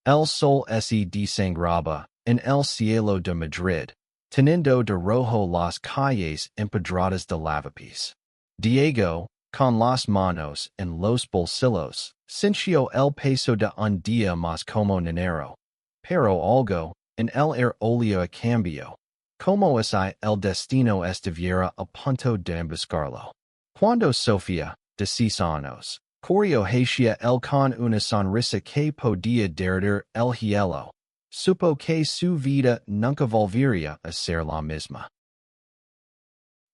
El Sol se desangraba en el cielo de Madrid, teniendo de rojo las calles empedradas de lavapiés. Diego, con las manos en los bolsillos, sintió el peso de un día más como ninero. Pero algo, en el olía a cambio. Como así el destino estuviera a punto de emboscarlo. Cuando Sofía, de 6 años, corrió hacia él con una sonrisa que podía derretir el hielo, supo que su vida nunca volvería a ser la misma.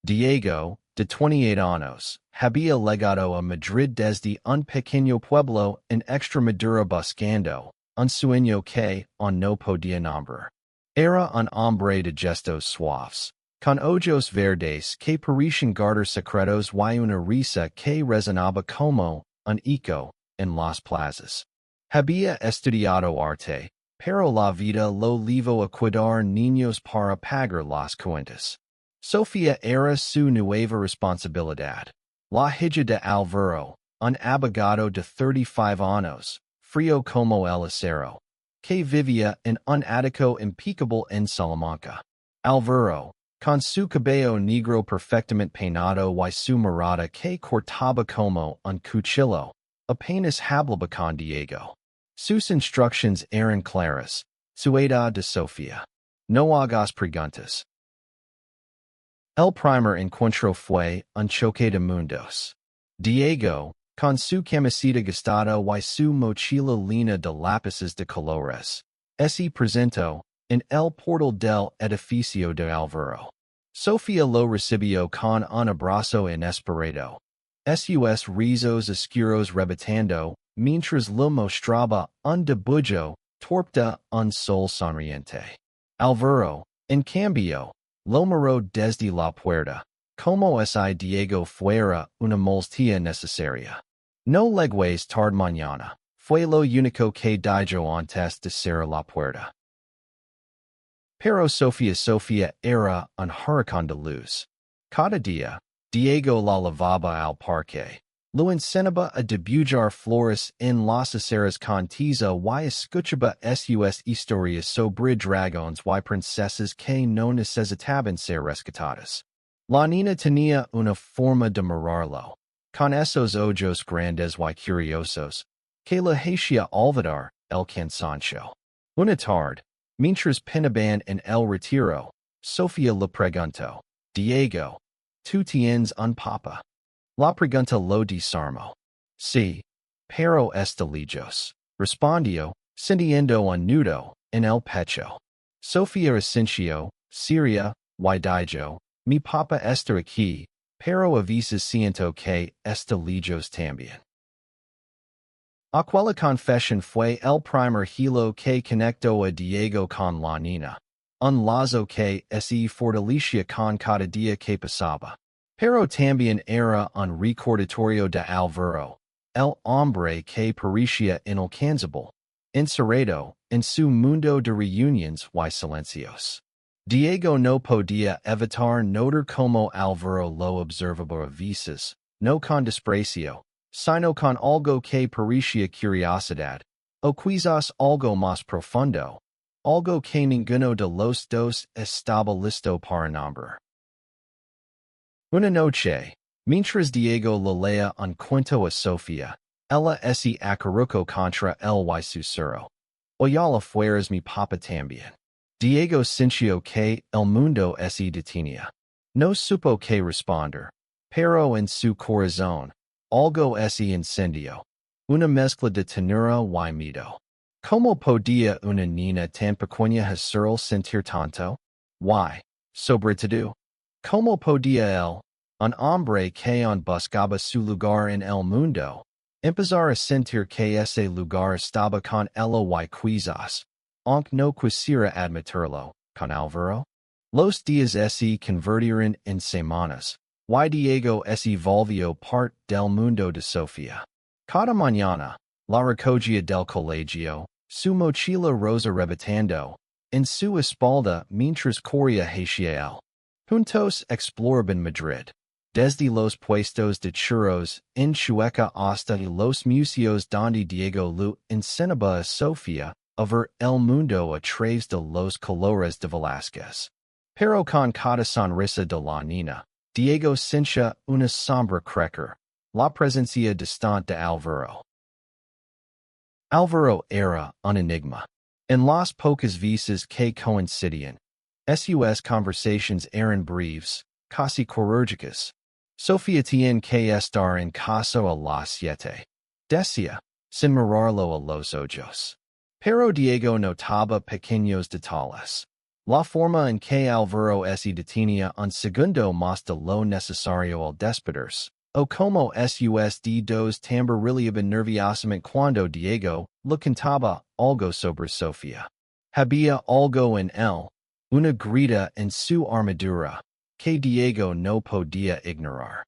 Diego, de 28 años, había llegado a Madrid desde un pequeño pueblo en Extremadura buscando un sueño que no podía nombrar. Era un hombre de gestos suaves, con ojos verdes que parecían guardar secretos y una risa que resonaba como un eco en las plazas. Había estudiado arte, pero la vida lo llevó a cuidar niños para pagar las cuentas. Sofía era su nueva responsabilidad. La hija de Álvaro, un abogado de 35 años, frío como el acero, que vivía en un ático impecable en Salamanca. Álvaro, con su cabello negro perfectamente peinado y su mirada que cortaba como un cuchillo, apenas hablaba con Diego. Sus instrucciones eran claras. Su edad de Sofía. No hagas preguntas. El primer encuentro fue un choque de mundos. Diego, con su camiseta gastada y su mochila llena de lápices de colores, se presentó en el portal del edificio de Álvaro. Sofía lo recibió con un abrazo inesperado. Sus rizos oscuros rebotando, mientras le mostraba un dibujo torpe un sol sonriente. Álvaro, en cambio, lo miró desde la puerta, como si Diego fuera una molestia necesaria. No legues tarde mañana, fue lo único que dijo antes de cerrar la puerta. Pero Sofía era un huracán de luz. Cada día, Diego la llevaba al parque. Lo enseñaba a dibujar flores en las aceras con tiza y escuchaba sus historias sobre dragones y princesas que no necesitaban ser rescatadas. La niña tenía una forma de mirarlo, con esos ojos grandes y curiosos, que le hacía olvidar el cansancio. Una tarde, mientras penaban en el retiro, Sofía le preguntó, Diego, ¿tú tienes un papá? La pregunta lo desarmó. Sí, pero está lejos, respondió, sintiendo un nudo en el pecho. Sofía asintió, seria, y dijo, mi papá está aquí, pero a veces siento que está lejos también. Aquella confesión fue el primer hilo que conectó a Diego con la niña, un lazo que se fortalecía con cada día que pasaba. Pero también era un recordatorio de Álvaro, el hombre que parecía inalcanzable, encerrado en su mundo de reuniones y silencios. Diego no podía evitar notar como Álvaro lo observaba a veces, no con desprecio, sino con algo que parecía curiosidad, o quizás algo más profundo, algo que ninguno de los dos estaba listo para nombrar. Una noche, mientras Diego le leía un cuento a Sofía, ella se acurrucó contra él y susurró. Oyala fueras mi papá también. Diego sintió que el mundo se detenía. No supo qué responder, pero en su corazón, algo se encendió. Una mezcla de ternura y miedo. ¿Cómo podía una niña tan pequeña hacerlo sentir tanto? Why, sobre todo, ¿cómo podía él, un hombre que buscaba su lugar en el mundo, empezar a sentir que ese lugar estaba con ella y quizás, aunque no quisiera admitirlo, con Álvaro? Los días se convirtieron en semanas, y Diego se volvió parte del mundo de Sofía. Cada mañana, la recogía del colegio, su mochila rosa rebotando, en su espalda mientras corría hacia él. Juntos exploraban Madrid. Desde los puestos de churros en Chueca hasta los museos donde Diego lo enseñaba a Sofía, over el mundo a través de los colores de Velázquez. Pero con cada sonrisa de la niña, Diego siente una sombra crecer, la presencia distante de Álvaro. Álvaro era un enigma. En las pocas veces que coincidían, sus conversations eran breves, casi quirúrgicas. Sofía tiene que estar en casa a las 7. Decía, sin mirarlo a los ojos. Pero Diego notaba pequeños detalles. La forma en que Álvaro se detenía un segundo más de lo necesario al despedirse, o como sus dedos tamborileaban nerviosamente cuando Diego le contaba algo sobre Sofía. Había algo en él, una grita en su armadura, que Diego no podía ignorar.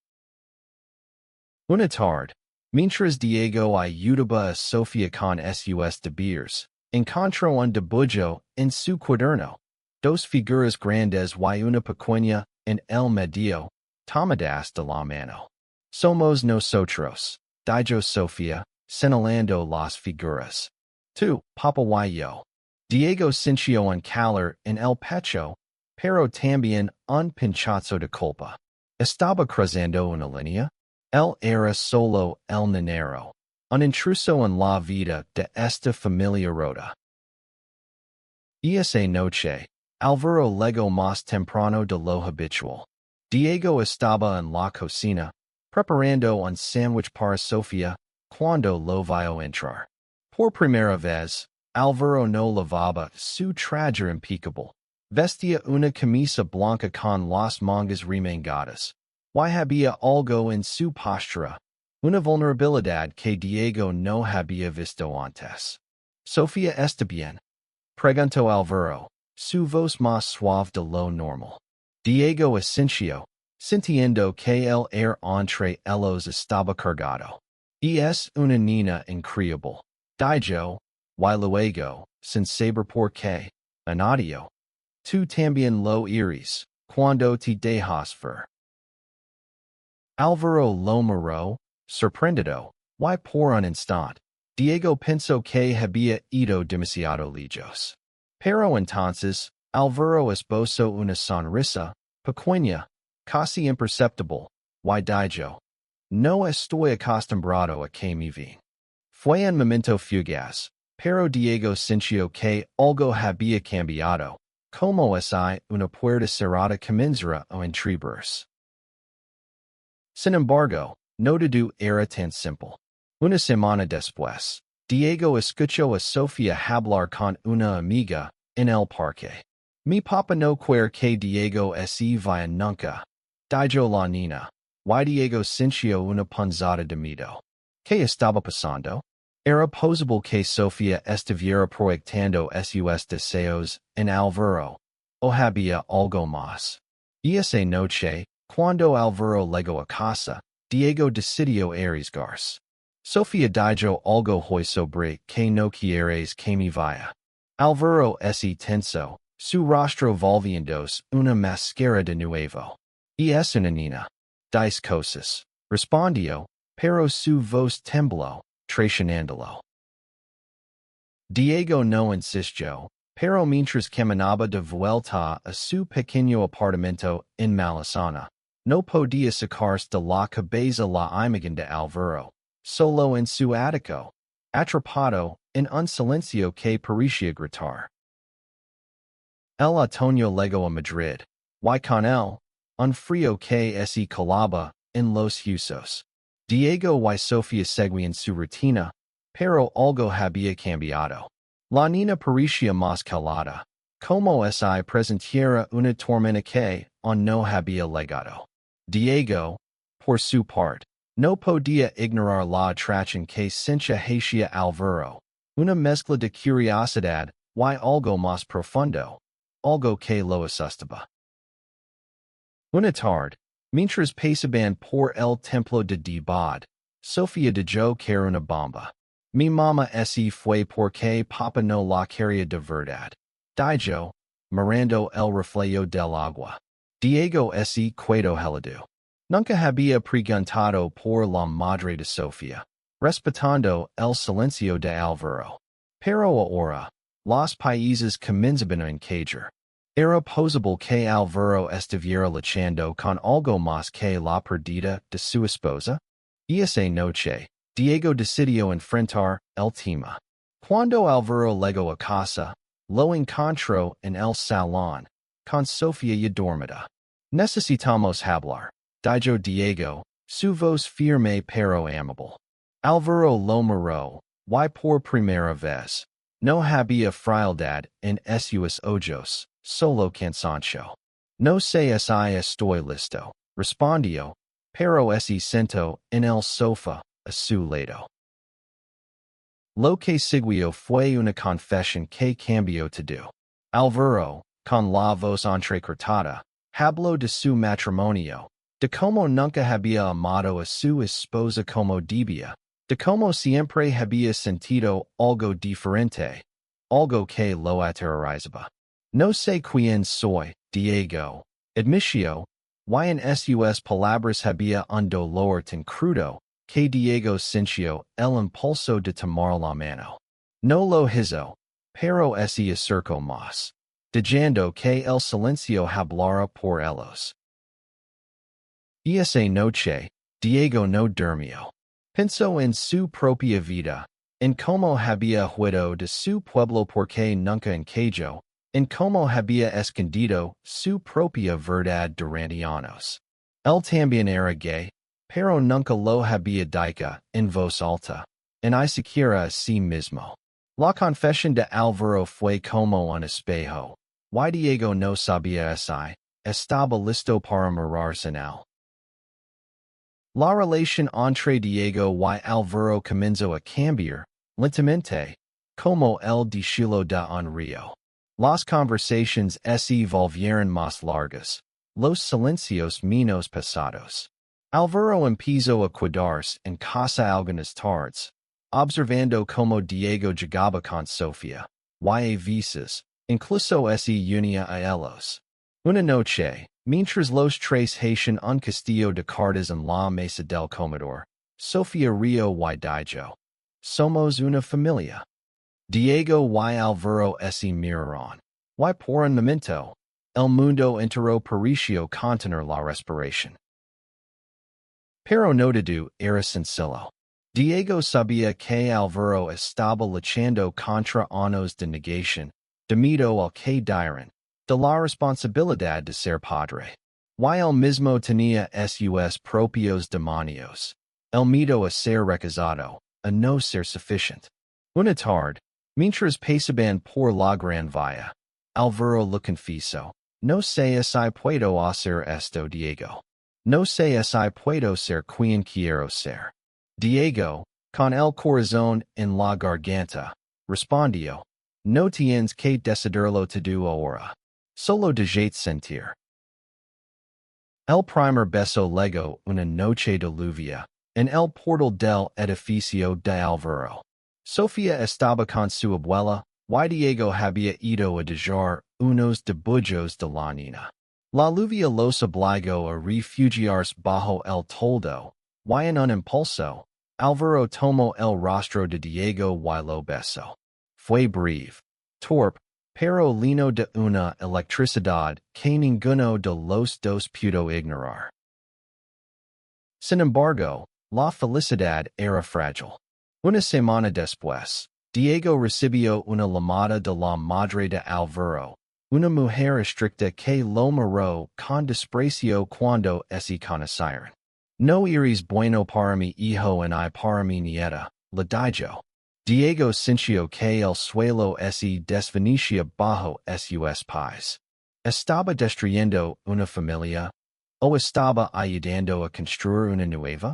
Una tarde, mientras Diego ayudaba a Sofía con sus deberes, encontró un dibujo en su cuaderno, dos figuras grandes y una pequeña en el medio, tomadas de la mano. Somos nosotros, dijo Sofía, señalando las figuras. Tú, papá y yo. Diego sintió un calor en el pecho, pero también un pinchazo de culpa. ¿Estaba cruzando una línea? Él era solo el niñero, un intruso en la vida de esta familia rota. Esa noche, Álvaro llegó más temprano de lo habitual. Diego estaba en la cocina, preparando un sándwich para Sofía, cuando lo vio entrar. Por primera vez, Álvaro no lavaba su traje impecable. Vestía una camisa blanca con las mangas remangadas. Y había algo en su postura, una vulnerabilidad que Diego no había visto antes. ¿Sofía está bien?, preguntó Álvaro, su voz más suave de lo normal. Diego asintió, sintiendo que el aire entre ellos estaba cargado. Es una niña increíble, dijo, y luego, sin saber por qué, añadió. Tú también lo eres, cuando te dejas ver. Álvaro lo miró, sorprendido, y por un instante, Diego pensó que había ido demasiado lejos. Pero entonces, Álvaro esbozó una sonrisa, pequeña, casi imperceptible, y dijo, no estoy acostumbrado a que me ven. Fue un momento fugaz, pero Diego sintió que algo había cambiado, como si una puerta cerrada comenzara a entreabrirse. Sin embargo, no todo era tan simple. Una semana después, Diego escuchó a Sofía hablar con una amiga en el parque. Mi papá no quiere que Diego se vaya nunca, dijo la niña, y Diego sintió una punzada de miedo. ¿Qué estaba pasando? Era posible que Sofía estuviera proyectando sus deseos en Álvaro, o había algo más. Esa noche, cuando Álvaro llegó a casa, Diego decidió arriesgarse. Sofía dijo algo hoy sobre que no quieres que me vaya. Álvaro se tensó, su rostro volviéndose una máscara de nuevo. Es una niña. Dice cosas, respondió, pero su voz tembló, traicionándolo. Diego no insistió, pero mientras caminaba de vuelta a su pequeño apartamento en Malesana, no podía sacarse de la cabeza la imagen de Álvaro, solo en su ático, atrapado en un silencio que parecía gritar. El otoño llegó a Madrid, y con él, un frío que se colaba en los huesos. Diego y Sofía seguían su rutina, pero algo había cambiado. La niña parecía más calada, como si presentiera una tormenta que aún no había llegado. Diego, por su parte, no podía ignorar la atracción que sentía hacia Álvaro, una mezcla de curiosidad y algo más profundo, algo que lo asustaba. Una tarde, mientras pasaban por el templo de Diversidad, Sofía dijo que era una bomba. Mi mamá se fue porque papá no la quería de verdad, dijo, mirando el reflejo del agua. Diego se quedó helado. Nunca había preguntado por la madre de Sofía, respetando el silencio de Álvaro. Pero ahora, Los países comienzan a encajar. Era posible que Alvaro estuviera luchando con algo más que la pérdida de su esposa? Esa noche, Diego decidió enfrentar el tema. Cuando Alvaro llegó a casa, lo encontró en el salón, con Sofía ya dormida. Necesitamos hablar, dijo Diego, su voz firme pero amable. Alvaro lo miró, y por primera vez. No había frialdad en sus ojos, solo cansancio. No sé si estoy listo, respondió, pero se sentó en el sofá, a su lado. Lo que siguió fue una confesión que cambió todo. Alvaro, con la voz entrecortada, habló de su matrimonio, de cómo nunca había amado a su esposa como debía, de cómo siempre había sentido algo diferente, algo que lo aterrorizaba. No sé quién soy, Diego, admitió, y en sus palabras había un dolor tan crudo, que Diego sintió el impulso de tomar la mano. No lo hizo, pero se acercó más, diciendo que el silencio hablara por ellos. Esa noche, Diego no durmió. Pensó en su propia vida, en cómo había huido de su pueblo porque nunca encajó, en cómo había escondido su propia verdad durante años. Él también era gay, pero nunca lo había dicho en voz alta, ni siquiera a sí mismo. La confesión de Alvaro fue como un espejo, y Diego no sabía si estaba listo para mirarse en él. La relación entre Diego y Alvaro comenzó a cambiar, lentamente, como el deshilo de un río. Las conversaciones se volvieron más largas, los silencios menos pesados. Alvaro empezó a quedarse en casa algunas tardes, observando cómo Diego llegaba con Sofía, y a veces, incluso se unía a ellos. Una noche, mientras los tres hacían un castillo de cartas en la mesa del comedor, Sofía rió y dijo, somos una familia. Diego y Alvaro se miraron. Y por un momento, el mundo entero pareció contener la respiración. Pero no todo era sencillo. Diego sabía que Alvaro estaba luchando contra años de negación, de miedo al que dirán, de la responsabilidad de ser padre. Y él mismo tenía sus propios demonios. El miedo a ser rechazado, a no ser suficiente. Una tarde, mientras pasaban por la gran vía, Alvaro lo confesó. No sé si puedo hacer esto, Diego. No sé si puedo ser quien quiero ser. Diego, con el corazón en la garganta, respondió. No tienes que decidirlo todo ahora. Solo déjate sentir. El primer beso llegó una noche de lluvia, en el portal del edificio de Alvaro. Sofía estaba con su abuela, y Diego había ido a dejar unos dibujos de la niña. La lluvia los obligó a refugiarse bajo el toldo, y en un impulso, Alvaro tomó el rostro de Diego y lo besó. Fue breve, torpe, pero lleno de una electricidad que ninguno de los dos pudo ignorar. Sin embargo, la felicidad era frágil. Una semana después, Diego recibió una llamada de la madre de Alvaro, una mujer estricta que lo miró con desprecio cuando se conocieron. No eres bueno para mi hijo ni para mi nieta, le dijo. Diego sintió que el suelo se desvanecía bajo sus pies. ¿Estaba destruyendo una familia? ¿O estaba ayudando a construir una nueva?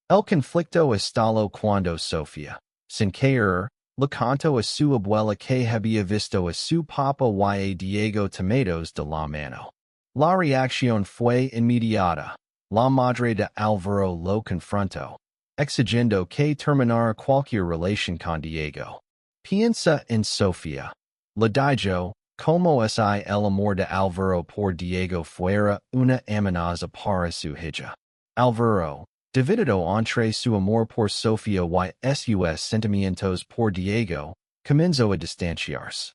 El conflicto estalló cuando Sofía, sin querer, le contó a su abuela que había visto a su papá y a Diego tomados de la mano. La reacción fue inmediata. La madre de Alvaro lo confrontó, exigiendo que terminara cualquier relación con Diego. Piensa en Sofía. Le dijo, como si el amor de Alvaro por Diego fuera una amenaza para su hija. Alvaro, dividido entre su amor por Sofía y sus sentimientos por Diego, comenzó a distanciarse.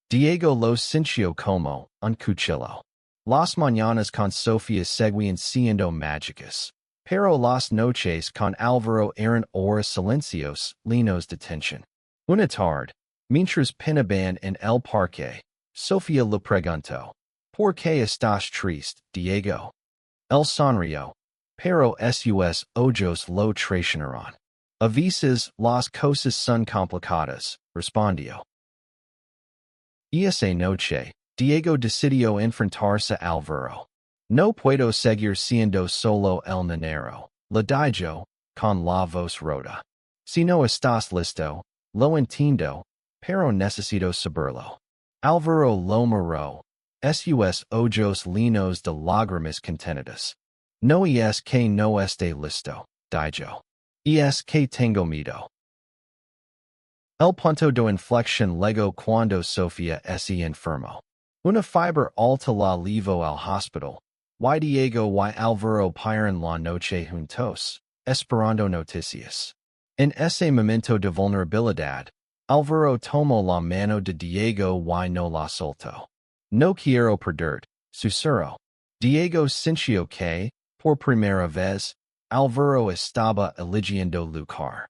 Diego lo sintió como un cuchillo. Las mañanas con Sofía seguían siendo mágicas, pero las noches con Álvaro eran horas silencios llenos de tensión. Una tarde, mientras penaban en el parque, Sofía le preguntó, ¿por qué estás triste, Diego? El sonrió, pero sus ojos lo traicionaron. A veces las cosas son complicadas, respondió. Esa noche, Diego decidió enfrentarse a Álvaro. No puedo seguir siendo solo el niñero, le dijo, con la voz rota. Si no estás listo, lo entiendo, pero necesito saberlo. Álvaro lo miró, sus ojos llenos de lágrimas contenidas. No es que no esté listo, dijo. Es que tengo miedo. El punto de inflexión llegó cuando Sofía se enfermó. Una fiebre alta la llevó al hospital. Y Diego y Álvaro pasaron la noche juntos, esperando noticias. En ese momento de vulnerabilidad, Álvaro tomó la mano de Diego y no la soltó. No quiero perderte, susurró. Diego sintió que, por primera vez, Álvaro estaba eligiendo luchar.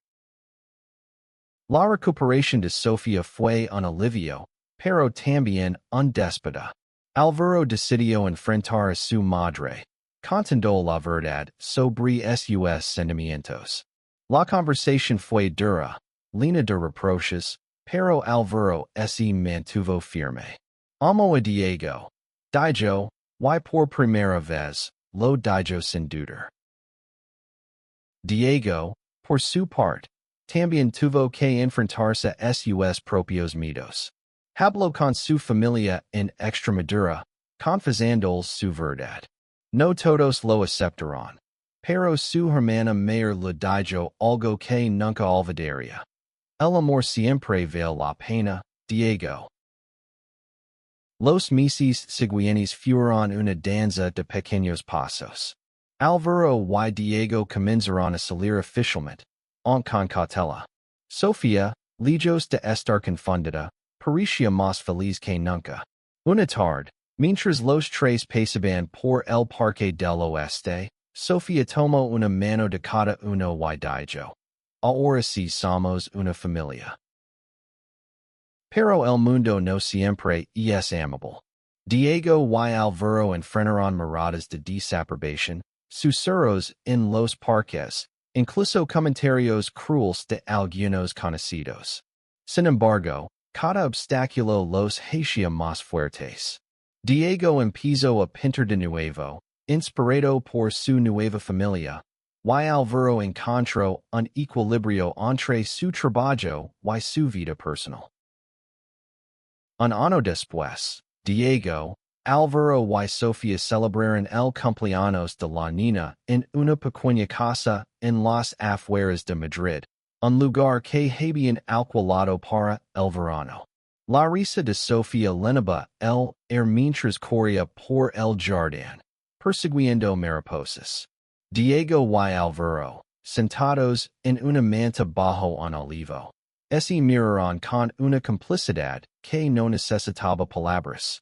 La recuperación de Sofía fue un alivio, pero también un despedida. Álvaro decidió enfrentar a su madre, contando la verdad sobre sus sentimientos. La conversación fue dura, llena de reproches, pero Álvaro se mantuvo firme. Amo a Diego, dijo, y por primera vez, lo dijo sin dudar. Diego, por su parte, también tuvo que enfrentarse a sus propios miedos. Habló con su familia en Extremadura, confesándoles su verdad. No todos lo aceptaron, pero su hermana mayor le dijo algo que nunca olvidaría. El amor siempre vale la pena, Diego. Los meses siguientes fueron una danza de pequeños pasos. Álvaro y Diego comenzaron a salir oficialmente, con cautela. Sofía, lejos de estar confundida, parecía más feliz que nunca. Una tarde, mientras los tres pasaban por el parque del oeste, Sofía tomó una mano de cada uno y dijo, ahora sí somos una familia. Pero el mundo no siempre es amable. Diego y Álvaro enfrentaron miradas de desaprobación, susurros en los parques, incluso comentarios crueles de algunos conocidos. Sin embargo, cada obstáculo los hacía más fuertes. Diego empezó a pintar de nuevo, inspirado por su nueva familia, y Álvaro encontró un equilibrio entre su trabajo y su vida personal. Un año después, Diego, Álvaro y Sofía celebraron el cumpleaños de la niña en una pequeña casa en las afueras de Madrid, un lugar que habían alquilado para el verano. La risa de Sofía llenaba el aire mientras corría por el jardín, persiguiendo mariposas. Diego y Álvaro, sentados en una manta bajo un olivo, se miraron con una complicidad que no necesitaba palabras.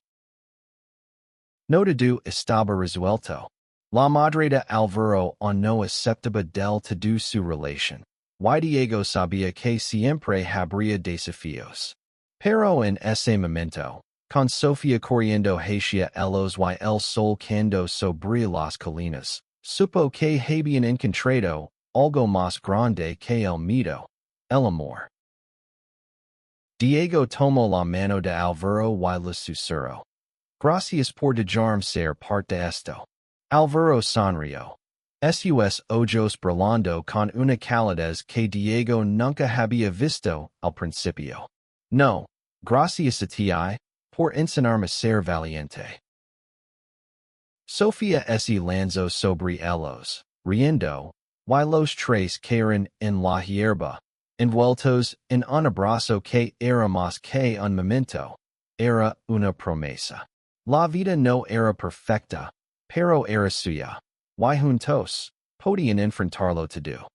No todo estaba resuelto. La madre de Álvaro no aceptaba del todo su relación, y Diego sabía que siempre habría desafíos. Pero en ese momento, con Sofía corriendo hacia ellos y el sol cayendo sobre las colinas, supo que habían encontrado algo más grande que el miedo, el amor. Diego tomó la mano de Álvaro y le susurró. Gracias por dejarme ser parte de esto. Álvaro sonrió. Sus ojos brillando con una calidez que Diego nunca había visto al principio. No, gracias a ti, por enseñarme a ser valiente. Sofía se lanzó sobre ellos, riendo, y los tres cayeron en la hierba, envueltos en un abrazo que era más que un momento, era una promesa. La vida no era perfecta, pero era suya, y juntos podían enfrentarlo todo.